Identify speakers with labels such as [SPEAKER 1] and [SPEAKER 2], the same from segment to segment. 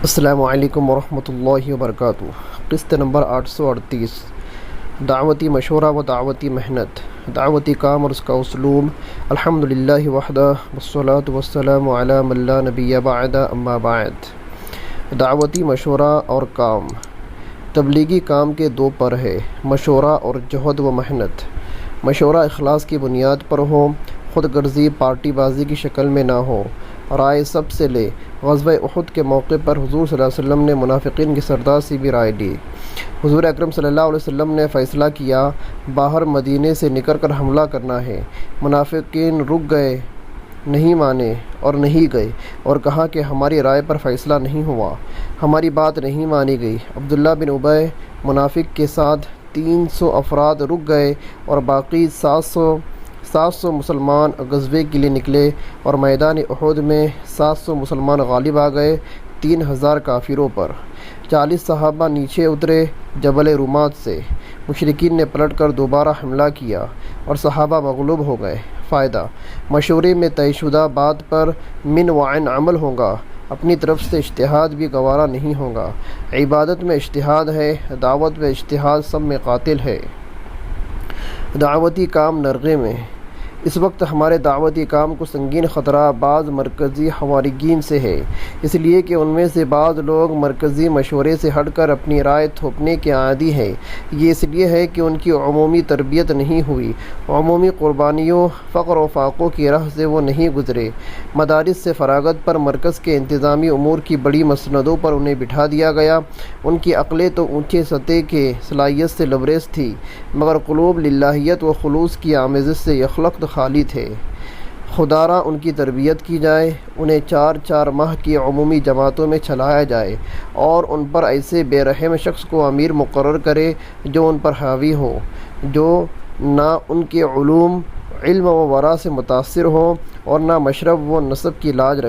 [SPEAKER 1] السلام علیکم ورحمۃ اللہ وبرکاتہ۔ قسط نمبر 838، دعوتی مشورہ و دعوتی محنت، دعوتی کام اور اس کا اسلوب۔ الحمدللہ وحدہ والصلاة والسلام علی من لا نبی بعد، اما بعد۔ دعوتی مشورہ اور کام۔ تبلیغی کام کے دو پر ہے، مشورہ اور جہد و محنت۔ مشورہ اخلاص کی بنیاد پر ہو، خود غرضی پارٹی بازی کی شکل میں نہ ہو، رائے سب سے لے۔ غزوہ احد کے موقع پر حضور صلی اللہ علیہ وسلم نے منافقین کے سردار سے بھی رائے لی۔ حضور اکرم صلی اللہ علیہ وسلم نے فیصلہ کیا باہر مدینے سے نکل کر حملہ کرنا ہے۔ منافقین رک گئے، نہیں مانے اور نہیں گئے، اور کہا کہ ہماری رائے پر فیصلہ نہیں ہوا، ہماری بات نہیں مانی گئی۔ عبداللہ بن ابی منافق کے ساتھ 300 افراد رک گئے اور باقی 700 مسلمان غزوے کے لیے نکلے، اور میدان احد میں 700 مسلمان غالب آ گئے 3000 کافروں پر۔ 40 صحابہ نیچے اترے جبل رومات سے۔ مشرکین نے پلٹ کر دوبارہ حملہ کیا اور صحابہ مغلوب ہو گئے۔ فائدہ: مشورے میں طے شدہ بات پر من وعن عمل ہوگا، اپنی طرف سے اجتہاد بھی گوارا نہیں ہوگا۔ عبادت میں اجتہاد ہے، دعوت میں اجتہاد سب میں قاتل ہے۔ دعوتی کام نرغے میں۔ اس وقت ہمارے دعوتی کام کو سنگین خطرہ بعض مرکزی حوارگین سے ہے، اس لیے کہ ان میں سے بعض لوگ مرکزی مشورے سے ہٹ کر اپنی رائے تھوپنے کے عادی ہیں۔ یہ اس لیے ہے کہ ان کی عمومی تربیت نہیں ہوئی، عمومی قربانیوں، فقر و فاقوں کی راہ سے وہ نہیں گزرے۔ مدارس سے فراغت پر مرکز کے انتظامی امور کی بڑی مسندوں پر انہیں بٹھا دیا گیا۔ ان کی عقلیں تو اونچے سطح کے صلاحیت سے لبریز تھی، مگر قلوب للہیت و خلوص کی آمیزش سے یخلق خالی تھے۔ خدا را ان کی تربیت کی جائے، انہیں 4 ماہ کی عمومی جماعتوں میں چلایا جائے، اور ان پر ایسے بے رحم شخص کو امیر مقرر کرے جو ان پر حاوی ہو، جو نہ ان کے علم و ورع سے متاثر ہو، اور نہ مشرب و نسب کی لاج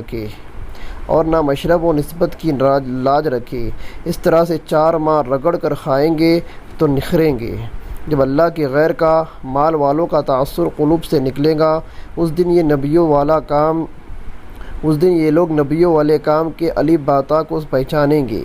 [SPEAKER 1] رکھے۔ اس طرح سے 4 ماہ رگڑ کر کھائیں گے تو نکھریں گے۔ جب اللہ کے غیر کا، مال والوں کا تأثر قلوب سے نکلے گا، اس دن یہ لوگ نبیوں والے کام کے الف با تا کو پہچانیں گے۔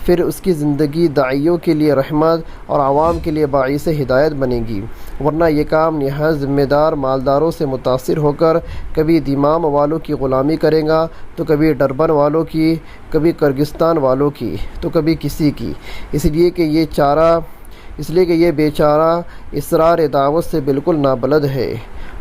[SPEAKER 1] پھر اس کی زندگی داعیوں کے لیے رحمت اور عوام کے لیے باعث ہدایت بنے گی، ورنہ یہ کام نہایت ذمہ دار مالداروں سے متاثر ہو کر کبھی دمام والوں کی غلامی کرے گا، تو کبھی ڈربن والوں کی، کبھی کرگستان والوں کی، تو کبھی کسی کی، اس لیے کہ یہ بیچارہ اسرار دعوت سے بالکل نابلد ہے۔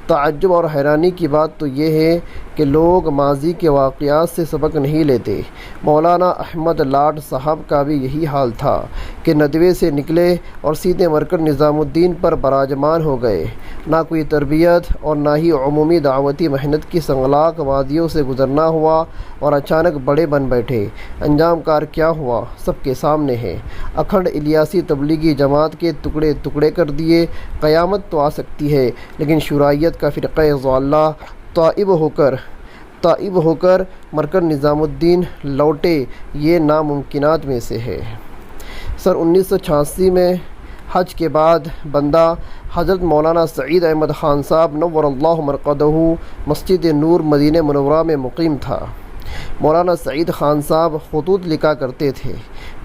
[SPEAKER 1] تعجب اور حیرانی کی بات تو یہ ہے کہ لوگ ماضی کے واقعات سے سبق نہیں لیتے۔ مولانا احمد لاڈ صاحب کا بھی یہی حال تھا کہ ندوے سے نکلے اور سیدھے مرکز نظام الدین پر براجمان ہو گئے۔ نہ کوئی تربیت اور نہ ہی عمومی دعوتی محنت کی سنگلاخ وادیوں سے گزرنا ہوا، اور اچانک بڑے بن بیٹھے۔ انجام کار کیا ہوا سب کے سامنے ہے۔ اکھنڈ الیاسی تبلیغی جماعت کے ٹکڑے ٹکڑے کر دیے۔ قیامت تو آ سکتی ہے، لیکن شرائعیت کا فرقہ ضالہ طائب ہو کر مرکز نظام الدین لوٹے، یہ ناممکنات میں سے ہے۔ سن 1986 میں حج کے بعد بندہ حضرت مولانا سعید احمد خان صاحب نور اللہ مرقدہ مسجد نور مدینہ منورہ میں مقیم تھا۔ مولانا سعید خان صاحب خطوط لکھا کرتے تھے۔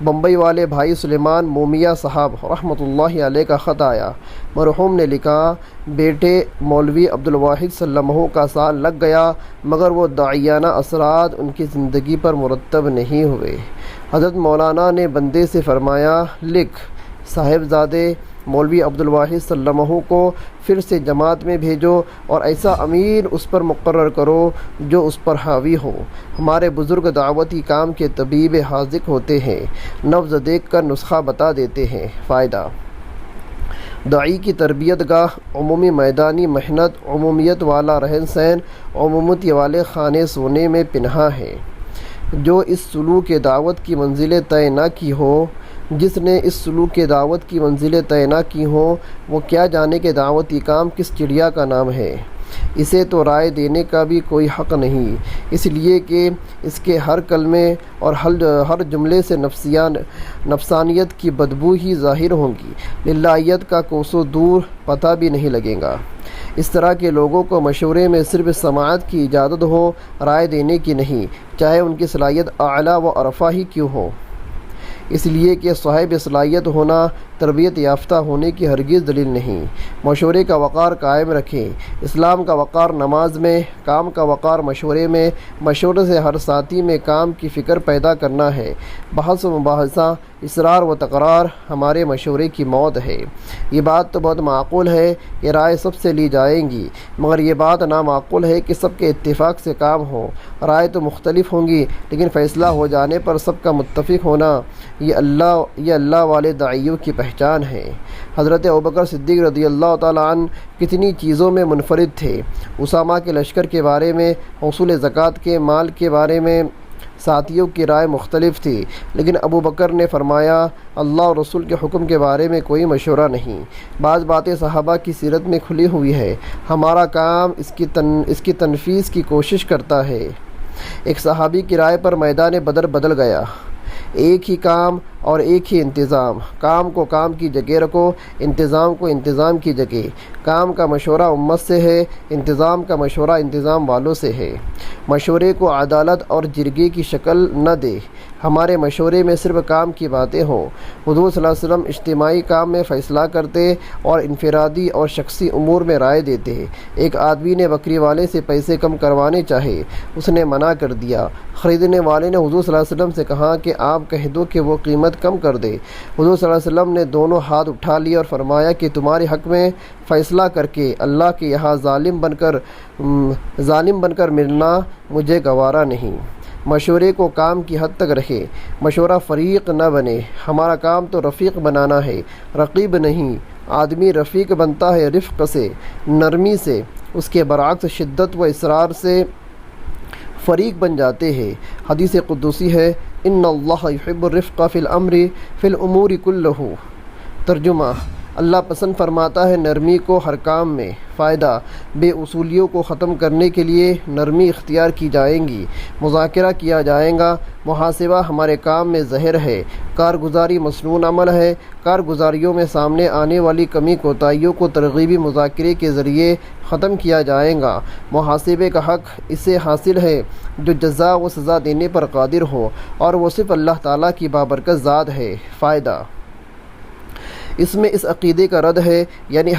[SPEAKER 1] بمبئی والے بھائی سلیمان مومیہ صاحب رحمۃ اللہ علیہ کا خط آیا۔ مرحوم نے لکھا، بیٹے مولوی عبدالواحد سلمہ کا سال لگ گیا، مگر وہ داعیانہ اثرات ان کی زندگی پر مرتب نہیں ہوئے۔ حضرت مولانا نے بندے سے فرمایا، لکھ صاحبزادے مولوی عبدالواحد سلمہ کو پھر سے جماعت میں بھیجو، اور ایسا امیر اس پر مقرر کرو جو اس پر حاوی ہو۔ ہمارے بزرگ دعوتی کام کے طبیب حاذق ہوتے ہیں، نبض دیکھ کر نسخہ بتا دیتے ہیں۔ فائدہ: داعی کی تربیت گاہ عمومی میدانی محنت، عمومیت والا رہن سہن، عمومیت والے خانے سونے میں پنہاں ہے۔ جو اس سلوک دعوت کی منزلیں طے نہ کی ہو، جس نے اس سلوک کے دعوت کی منزلیں طے نہ کی ہوں، وہ کیا جانے کہ دعوتی کام کس چڑیا کا نام ہے۔ اسے تو رائے دینے کا بھی کوئی حق نہیں، اس لیے کہ اس کے ہر کلمے اور ہر جملے سے نفسانیت کی بدبو ہی ظاہر ہوگی، للہیت کا کوسوں دور پتہ بھی نہیں لگے گا۔ اس طرح کے لوگوں کو مشورے میں صرف سماعت کی اجازت ہو، رائے دینے کی نہیں، چاہے ان کی صلاحیت اعلیٰ و ارفع ہی کیوں ہو، اس لیے کہ صاحب صلاحیت ہونا تربیت یافتہ ہونے کی ہرگز دلیل نہیں۔ مشورے کا وقار قائم رکھیں۔ اسلام کا وقار نماز میں، کام کا وقار مشورے میں، مشورے سے ہر ساتھی میں کام کی فکر پیدا کرنا ہے۔ بحث و مباحثہ، اصرار و تکرار ہمارے مشورے کی موت ہے۔ یہ بات تو بہت معقول ہے کہ رائے سب سے لی جائیں گی، مگر یہ بات نامعقول ہے کہ سب کے اتفاق سے کام ہو۔ رائے تو مختلف ہوں گی، لیکن فیصلہ ہو جانے پر سب کا متفق ہونا، یہ اللہ والے داعیوں کی پہچان ہے۔ حضرت ابوبکر صدیق رضی اللہ تعالیٰ عنہ کتنی چیزوں میں منفرد تھے۔ اسامہ کے لشکر کے بارے میں، حصول زکوٰۃ کے مال کے بارے میں ساتھیوں کی رائے مختلف تھی، لیکن ابوبکر نے فرمایا اللہ اور رسول کے حکم کے بارے میں کوئی مشورہ نہیں۔ بعض باتیں صحابہ کی سیرت میں کھلی ہوئی ہے، ہمارا کام اس کی تنفیذ کی کوشش کرتا ہے۔ ایک صحابی کی رائے پر میدان بدر بدل گیا۔ ایک ہی کام اور ایک ہی انتظام، کام کو کام کی جگہ رکھو، انتظام کو انتظام کی جگہ۔ کام کا مشورہ امت سے ہے، انتظام کا مشورہ انتظام والوں سے ہے۔ مشورے کو عدالت اور جرگے کی شکل نہ دے، ہمارے مشورے میں صرف کام کی باتیں ہوں۔ حضور صلی اللہ علیہ وسلم اجتماعی کام میں فیصلہ کرتے اور انفرادی اور شخصی امور میں رائے دیتے۔ ایک آدمی نے بکری والے سے پیسے کم کروانے چاہے، اس نے منع کر دیا۔ خریدنے والے نے حضور صلی اللہ علیہ وسلم سے کہا کہ آپ کہہ دو کہ وہ قیمت کم کر دے۔ حضور صلی اللہ علیہ وسلم نے دونوں ہاتھ اٹھا لیے اور فرمایا کہ تمہارے حق میں فیصلہ کر کے اللہ کے یہاں ظالم بن کر ملنا مجھے گوارا نہیں۔ مشورے کو کام کی حد تک رکھے، مشورہ فریق نہ بنے۔ ہمارا کام تو رفیق بنانا ہے، رقیب نہیں۔ آدمی رفیق بنتا ہے رفق سے، نرمی سے، اس کے برعکس شدت و اصرار سے فریق بن جاتے ہیں۔ حدیث قدسی ہے ان اللہ یحب الرفق فی الامور کلہ۔ ترجمہ، اللہ پسند فرماتا ہے نرمی کو ہر کام میں۔ فائدہ، بے اصولیوں کو ختم کرنے کے لیے نرمی اختیار کی جائیں گی، مذاکرہ کیا جائے گا۔ محاسبہ ہمارے کام میں زہر ہے، کارگزاری مسنون عمل ہے۔ کارگزاریوں میں سامنے آنے والی کمی کوتاہیوں کو ترغیبی مذاکرے کے ذریعے ختم کیا جائے گا۔ محاسبے کا حق اسے حاصل ہے جو جزا و سزا دینے پر قادر ہو، اور وہ صرف اللہ تعالیٰ کی بابرکت ذات ہے۔ فائدہ، اس میں اس عقیدے کا رد ہے، یعنی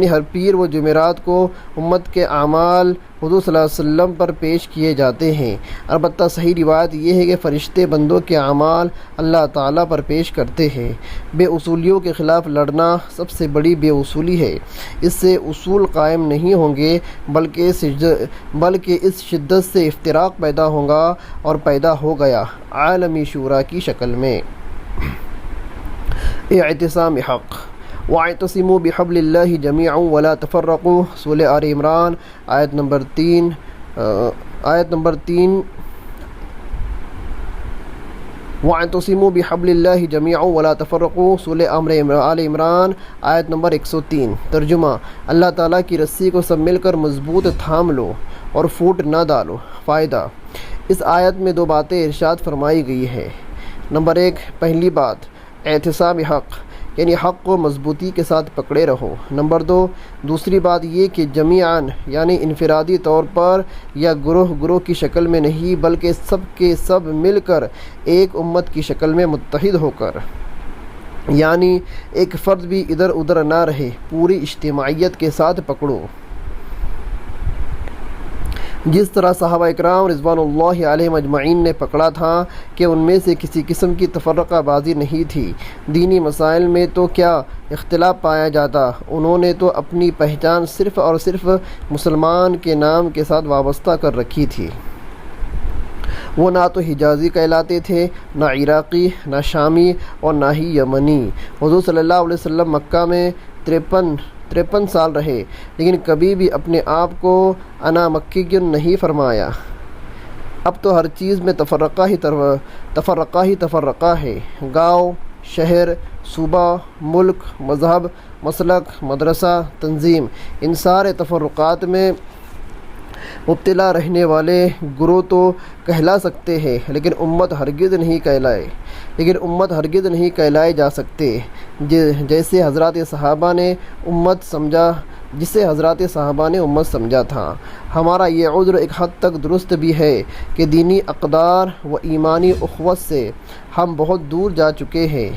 [SPEAKER 1] ہر پیر و جمعرات کو امت کے اعمال حضور صلی اللہ علیہ وسلم پر پیش کیے جاتے ہیں۔ البتہ صحیح روایت یہ ہے کہ فرشتے بندوں کے اعمال اللہ تعالیٰ پر پیش کرتے ہیں۔ بے اصولیوں کے خلاف لڑنا سب سے بڑی بے اصولی ہے۔ اس سے اصول قائم نہیں ہوں گے، بلکہ اس شدت سے افتراق پیدا ہوگا اور پیدا ہو گیا عالمی شورا کی شکل میں۔ اعتصام حق، وَاعْتَصِمُوا بِحَبْلِ اللَّهِ جَمِيعًا وَلَا تَفَرَّقُوا، سورہ آل عمران آیت نمبر 3۔ وَاعْتَصِمُوا بِحَبْلِ اللَّهِ جَمِيعًا وَلَا تَفَرَّقُوا، سورہ آل عمران آیت نمبر 103۔ ترجمہ، اللہ تعالیٰ کی رسی کو سب مل کر مضبوط تھام لو اور پھوٹ نہ ڈالو۔ فائدہ، اس آیت میں دو باتیں ارشاد فرمائی گئی ہے۔ نمبر 1، پہلی بات اعتصام حق، یعنی حق کو مضبوطی کے ساتھ پکڑے رہو۔ نمبر 2، دوسری بات یہ کہ جمیعاً یعنی انفرادی طور پر یا گروہ کی شکل میں نہیں، بلکہ سب کے سب مل کر ایک امت کی شکل میں متحد ہو کر، یعنی ایک فرد بھی ادھر ادھر نہ رہے، پوری اجتماعیت کے ساتھ پکڑو۔ جس طرح صحابہ اکرام رضوان اللہ علیہم اجمعین نے پکڑا تھا کہ ان میں سے کسی قسم کی تفرقہ بازی نہیں تھی، دینی مسائل میں تو کیا اختلاف پایا جاتا، انہوں نے تو اپنی پہچان صرف اور صرف مسلمان کے نام کے ساتھ وابستہ کر رکھی تھی۔ وہ نہ تو حجازی کہلاتے تھے، نہ عراقی، نہ شامی اور نہ ہی یمنی۔ حضور صلی اللہ علیہ وسلم مکہ میں 53 سال رہے، لیکن کبھی بھی اپنے آپ کو انا مکیّن نہیں فرمایا۔ اب تو ہر چیز میں تفرقہ ہے۔ گاؤں، شہر، صوبہ، ملک، مذہب، مسلک، مدرسہ، تنظیم، ان سارے تفرقات میں مبتلا رہنے والے گروہ تو کہلا سکتے ہیں، لیکن امت ہرگز نہیں کہلائے جا سکتے۔ جیسے حضرات صحابہ نے امت سمجھا، جسے حضرات صحابہ نے امت سمجھا تھا۔ ہمارا یہ عذر ایک حد تک درست بھی ہے کہ دینی اقدار و ایمانی اخوت سے ہم بہت دور جا چکے ہیں۔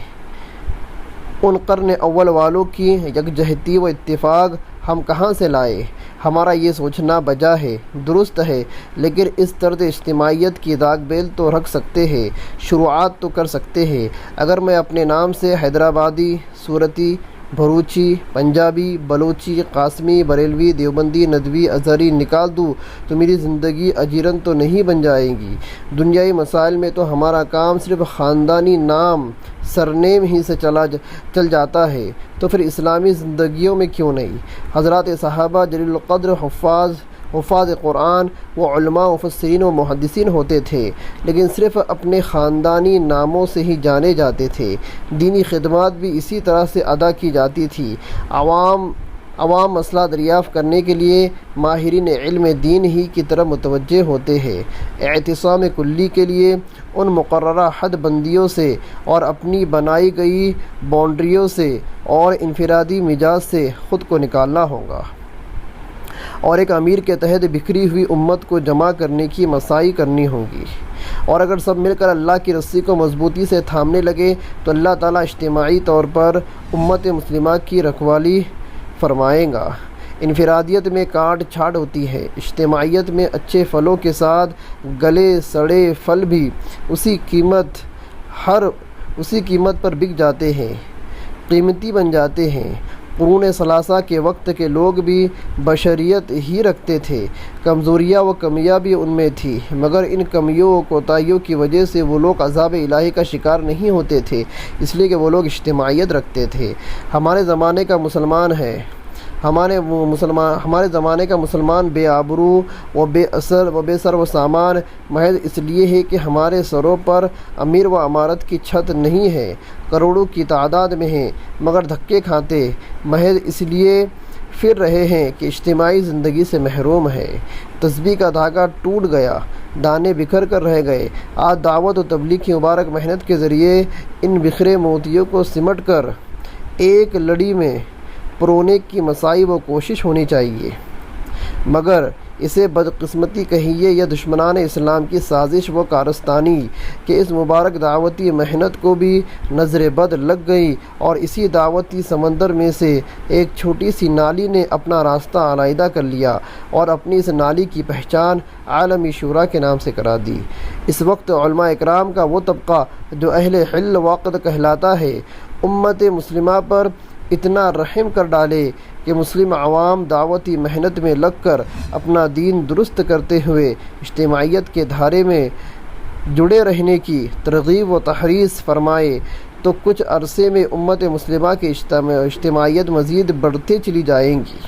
[SPEAKER 1] ان قرن اول والوں کی یکجہتی و اتفاق ہم کہاں سے لائے؟ ہمارا یہ سوچنا بجا ہے، درست ہے، لیکن اس طرز اجتماعیت کی داغ بیل تو رکھ سکتے ہیں، شروعات تو کر سکتے ہیں۔ اگر میں اپنے نام سے حیدرآبادی، سورتی، بھروچی، پنجابی، بلوچی، قاسمی، بریلوی، دیوبندی، ندوی، ازہری نکال دوں تو میری زندگی اجیرن تو نہیں بن جائے گی۔ دنیائی مسائل میں تو ہمارا کام صرف خاندانی نام سرنیم ہی سے چل جاتا ہے، تو پھر اسلامی زندگیوں میں کیوں نہیں؟ حضرات صحابہ جلیل القدر حفاظ قرآن و علماء و مفسرین و محدثین ہوتے تھے، لیکن صرف اپنے خاندانی ناموں سے ہی جانے جاتے تھے۔ دینی خدمات بھی اسی طرح سے ادا کی جاتی تھی۔ عوام مسئلہ دریافت کرنے کے لیے ماہرین علم دین ہی کی طرف متوجہ ہوتے ہیں۔ اعتصام کلی کے لیے ان مقررہ حد بندیوں سے اور اپنی بنائی گئی باؤنڈریوں سے اور انفرادی مزاج سے خود کو نکالنا ہوگا، اور ایک امیر کے تحت بکھری ہوئی امت کو جمع کرنے کی مساعی کرنی ہوگی۔ اور اگر سب مل کر اللہ کی رسی کو مضبوطی سے تھامنے لگے تو اللہ تعالیٰ اجتماعی طور پر امت مسلمہ کی رکھوالی فرمائے گا۔ انفرادیت میں کاٹ چھاٹ ہوتی ہے، اجتماعیت میں اچھے پھلوں کے ساتھ گلے سڑے پھل بھی اسی قیمت پر بک جاتے ہیں، قیمتی بن جاتے ہیں۔ قرون ثلاثہ کے وقت کے لوگ بھی بشریت ہی رکھتے تھے، کمزوریاں و کمیاں بھی ان میں تھی، مگر ان کمیوں و کوتاہیوں کی وجہ سے وہ لوگ عذاب الہی کا شکار نہیں ہوتے تھے، اس لیے کہ وہ لوگ اجتماعیت رکھتے تھے۔ ہمارے زمانے کا مسلمان بے آبرو و بے اثر و بے سر و سامان محض اس لیے ہے کہ ہمارے سروں پر امیر و امارت کی چھت نہیں ہے، کروڑوں کی تعداد میں ہیں، مگر دھکے کھاتے محض اس لیے پھر رہے ہیں کہ اجتماعی زندگی سے محروم ہے۔ تسبیح کا دھاگا ٹوٹ گیا، دانے بکھر کر رہ گئے۔ آج دعوت و تبلیغ کی مبارک محنت کے ذریعے ان بکھرے موتیوں کو سمٹ کر ایک لڑی میں پرونے کی مساعی و کوشش ہونی چاہیے، مگر اسے بدقسمتی کہیے یا دشمنان اسلام کی سازش و کارستانی کہ اس مبارک دعوتی محنت کو بھی نظر بد لگ گئی، اور اسی دعوتی سمندر میں سے ایک چھوٹی سی نالی نے اپنا راستہ علیحدہ کر لیا اور اپنی اس نالی کی پہچان عالمی شورا کے نام سے کرا دی۔ اس وقت علماء اکرام کا وہ طبقہ جو اہل حل وعقد کہلاتا ہے، امت مسلمہ پر اتنا رحم کر ڈالے کہ مسلم عوام دعوتی محنت میں لگ کر اپنا دین درست کرتے ہوئے اجتماعیت کے دھارے میں جڑے رہنے کی ترغیب و تحریض فرمائے، تو کچھ عرصے میں امت مسلمہ کی اجتماعیت مزید بڑھتے چلی جائیں گی۔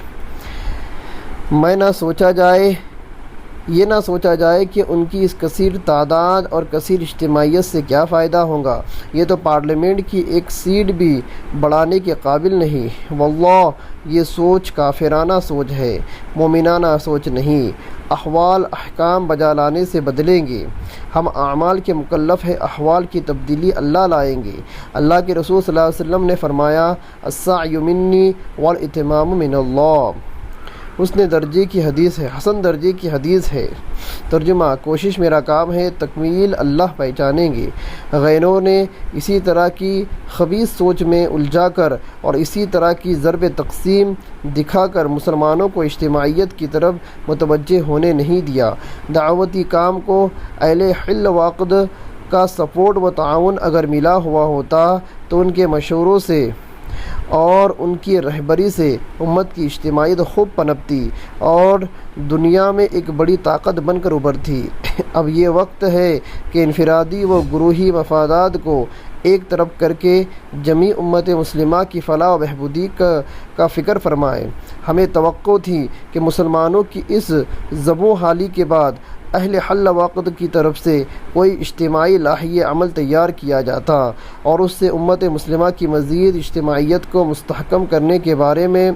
[SPEAKER 1] یہ نہ سوچا جائے کہ ان کی اس کثیر تعداد اور کثیر اجتماعیت سے کیا فائدہ ہوگا، یہ تو پارلیمنٹ کی ایک سیٹ بھی بڑھانے کے قابل نہیں۔ واللہ یہ سوچ کافرانہ سوچ ہے، مومنانہ سوچ نہیں۔ احوال احکام بجا لانے سے بدلیں گے، ہم اعمال کے مکلف ہیں، احوال کی تبدیلی اللہ لائیں گے۔ اللہ کے رسول صلی اللہ علیہ وسلم نے فرمایا، السعی منی والاتمام من اللہ۔ حسن درجے کی حدیث ہے۔ ترجمہ: کوشش میرا کام ہے، تکمیل اللہ پہچانیں گے۔ غیروں نے اسی طرح کی خبیث سوچ میں الجھا کر اور اسی طرح کی ضرب تقسیم دکھا کر مسلمانوں کو اجتماعیت کی طرف متوجہ ہونے نہیں دیا۔ دعوتی کام کو اہل حل وعقد کا سپورٹ و تعاون اگر ملا ہوا ہوتا تو ان کے مشوروں سے اور ان کی رہبری سے امت کی اجتماعیت خوب پنپتی اور دنیا میں ایک بڑی طاقت بن کر ابھرتی۔ اب یہ وقت ہے کہ انفرادی و گروہی مفادات کو ایک طرف کر کے جمیع امت مسلمہ کی فلاح و بہبودی کا فکر فرمائے۔ ہمیں توقع تھی کہ مسلمانوں کی اس زبوں حالی کے بعد اہل حل وعقد کی طرف سے کوئی اجتماعی لائحہ عمل تیار کیا جاتا اور اس سے امت مسلمہ کی مزید اجتماعیت کو مستحکم کرنے کے بارے میں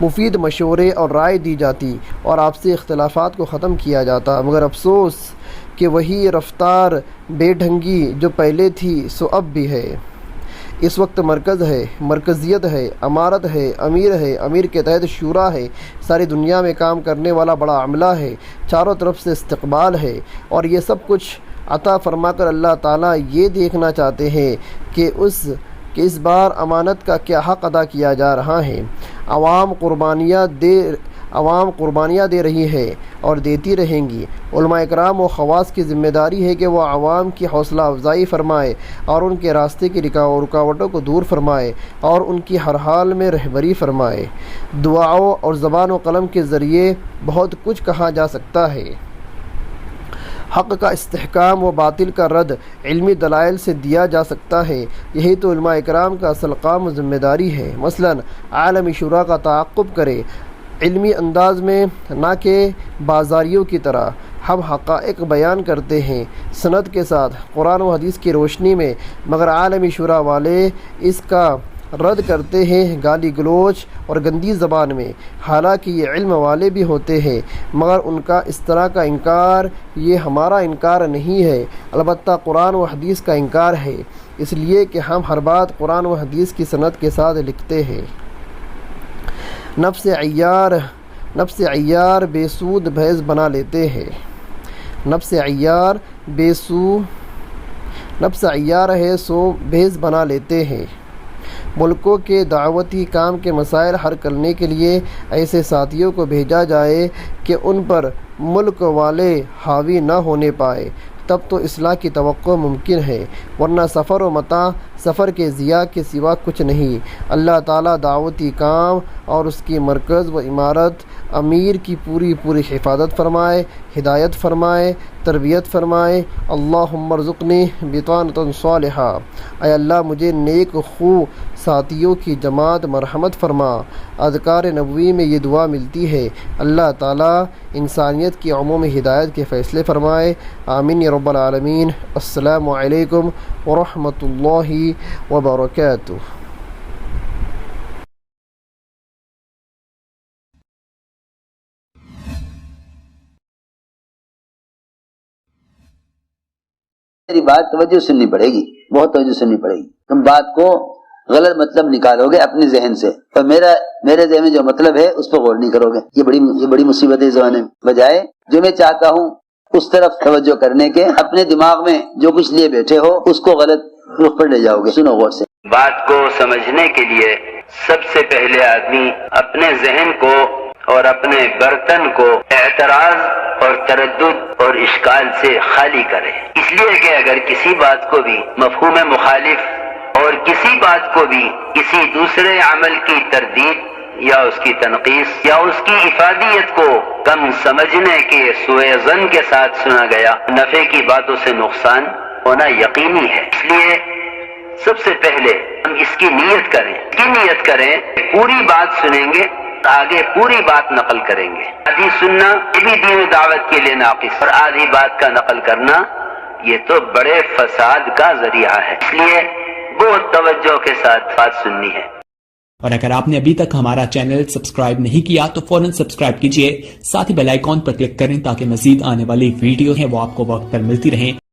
[SPEAKER 1] مفید مشورے اور رائے دی جاتی اور آپسی اختلافات کو ختم کیا جاتا، مگر افسوس کہ وہی رفتار بے ڈھنگی جو پہلے تھی سو اب بھی ہے۔ اس وقت مرکز ہے، مرکزیت ہے، امارت ہے، امیر کے تحت شورا ہے، ساری دنیا میں کام کرنے والا بڑا عملہ ہے، چاروں طرف سے استقبال ہے، اور یہ سب کچھ عطا فرما کر اللہ تعالیٰ یہ دیکھنا چاہتے ہیں کہ اس بار امانت کا کیا حق ادا کیا جا رہا ہے۔ عوام قربانیاں دے رہی ہے اور دیتی رہیں گی۔ علماء اکرام و خواص کی ذمہ داری ہے کہ وہ عوام کی حوصلہ افزائی فرمائے اور ان کے راستے کی رکاوٹوں کو دور فرمائے اور ان کی ہر حال میں رہبری فرمائے۔ دعاؤں اور زبان و قلم کے ذریعے بہت کچھ کہا جا سکتا ہے۔ حق کا استحکام و باطل کا رد علمی دلائل سے دیا جا سکتا ہے۔ یہی تو علماء اکرام کا اصل کام و ذمہ داری ہے۔ مثلاً عالمی شورا کا تعاقب کرے، علمی انداز میں، نہ کہ بازاریوں کی طرح۔ ہم حقائق بیان کرتے ہیں سند کے ساتھ، قرآن و حدیث کی روشنی میں، مگر عالمی شورا والے اس کا رد کرتے ہیں گالی گلوچ اور گندی زبان میں، حالانکہ یہ علم والے بھی ہوتے ہیں، مگر ان کا اس طرح کا انکار یہ ہمارا انکار نہیں ہے، البتہ قرآن و حدیث کا انکار ہے، اس لیے کہ ہم ہر بات قرآن و حدیث کی سند کے ساتھ لکھتے ہیں۔ نفس عیار بے سود بحث بنا لیتے ہیں۔ نفس عیار ہے سو بحث بنا لیتے ہیں۔ ملکوں کے دعوتی کام کے مسائل حل کرنے کے لیے ایسے ساتھیوں کو بھیجا جائے کہ ان پر ملک والے حاوی نہ ہونے پائے، تب تو اصلاح کی توقع ممکن ہے، ورنہ سفر و متاع سفر کے ضیاع کے سوا کچھ نہیں۔ اللہ تعالیٰ دعوتی کام اور اس کی مرکز و عمارت امیر کی پوری حفاظت فرمائے، ہدایت فرمائے، تربیت فرمائے۔ اللہم ارزقنی بطانۃ صالحہ، اے اللہ مجھے نیک خو ساتھیوں کی جماعت مرحمت فرما۔ اذکار نبوی میں یہ دعا ملتی ہے۔ اللہ تعالیٰ انسانیت کی عمومی ہدایت کے فیصلے فرمائے۔ آمین یا رب العالمین۔ السلام علیکم ورحمۃ اللہ وبرکاتہ۔
[SPEAKER 2] میری بات توجہ سننی پڑے گی، بہت توجہ سننی پڑے گی۔ تم بات کو غلط مطلب نکالو گے اپنے ذہن سے، اور میرے ذہن میں جو مطلب ہے اس پہ غور نہیں کرو گے۔ یہ بڑی مصیبت ہے زمانے میں۔ بجائے جو میں چاہتا ہوں اس طرف توجہ کرنے کے، اپنے دماغ میں جو کچھ لیے بیٹھے ہو اس کو غلط رخ پر لے جاؤ گے۔ سنو غور سے۔
[SPEAKER 3] بات کو سمجھنے کے لیے سب سے پہلے آدمی اپنے ذہن کو اور اپنے برتن کو اعتراض اور تردد اور اشکال سے خالی کرے، اس لیے کہ اگر کسی بات کو بھی مفہوم مخالف اور کسی بات کو بھی کسی دوسرے عمل کی تردید یا اس کی تنقیص یا اس کی افادیت کو کم سمجھنے کے سوء ظن کے ساتھ سنا گیا، نفع کی باتوں سے نقصان ہونا یقینی ہے۔ اس لیے سب سے پہلے ہم اس کی نیت کریں، پوری بات سنیں گے، آگے پوری بات نقل کریں گے۔ آدھی سننا یہ بھی دین و دعوت کے لیے ناقص، اور آدھی بات کا نقل کرنا یہ تو بڑے فساد کا ذریعہ ہے، اس لیے بہت توجہ کے ساتھ بات سننی ہے۔
[SPEAKER 4] اور اگر آپ نے ابھی تک ہمارا چینل سبسکرائب نہیں کیا تو فوراً سبسکرائب کیجئے، ساتھ ہی بیل آئیکن پر کلک کریں تاکہ مزید آنے والی ویڈیو ہیں وہ آپ کو وقت پر ملتی رہیں۔